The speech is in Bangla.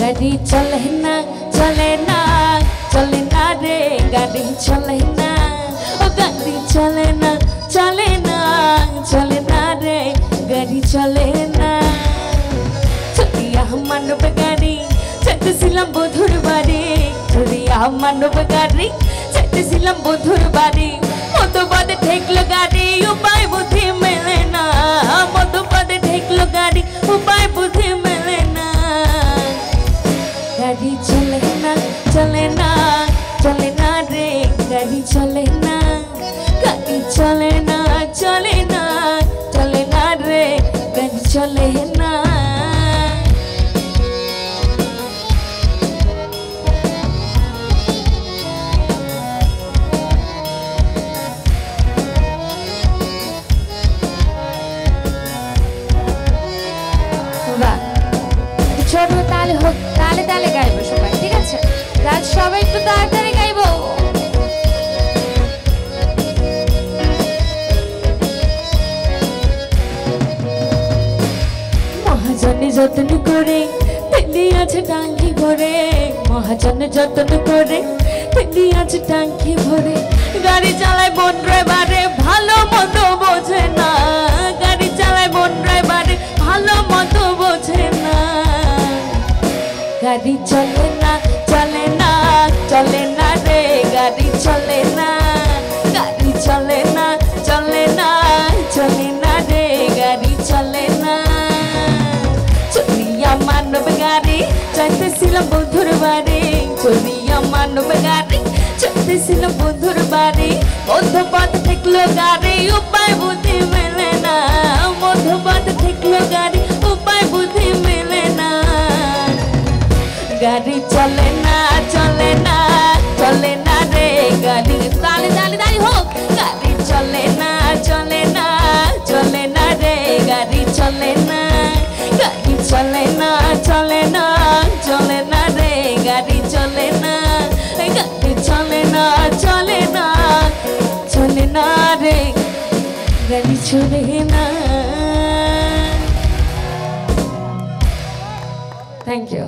গাড়ি চলে না চলে না চলে না রে গাড়ি চলে না ও গাড়ি চলে না চলে না চলে না রে গাড়ি চলে না চলিয়া মানব গাড়ি চাইতেছিলাম বধুর বাড়ি চলিয়া মানব গাড়ি চাইতেছিলাম বধুর বাড়ি মধুবাদে ঠেকলো গাড়ি উপায় বুদ্ধি মেলে না মধুবাদে ঠেকলো গাড়ি উপায় বুদ্ধি মেলে না গাড়ি চলে না চলে না চলে না রে গাড়ি চলে না গাড়ি চলে না চলে না চলে না রে গাড়ি চলে না ছোট তালে হোক তালে তালে গাইবো সবাই ঠিক আছে রাত সবাই একটু তাড়াতাড়ি গাইবো মহাজনে যত্ন করে তেলি আছে টাঙ্কি ভরে মহাজনে যত্ন করে তেলি আছে টাঙ্কি ভরে গাড়ি চালায় বোন ড্রাইভারে ভালো মতো বোঝে না গাড়ি চালায় বোন ড্রাইভারে ভালো মতো বোঝে না গাড়ি চলে না চলে না চলে না রে গাড়ি চলে না গাড়ি চলে না চলে না চলে না রে গাড়ি চলে না চলিয়া মানব গাড়ি চাইতেছিলাম বন্ধুর বাড়ি চলিয়া মানব গাড়ি চাইতেছিলাম বন্ধুর বাড়ি মধ্যপথ ঠেকলো গাড়ি উপায় বুদ্ধি মেলে না মধ্যপথ ঠেকলো গাড়ি উপায় বুদ্ধি মেলে না গাড়ি চলে না চলে না চলে না রে গাড়ি তালে তালে তালে হোক গাড়ি চলে না চলে না চলে না রে গাড়ি চলে না গাড়ি চলে না চলে না চলে না রে গাড়ি চলে না গাড়ি চলে না চলে না চলে না রে গাড়ি চলে না থ্যাংক ইউ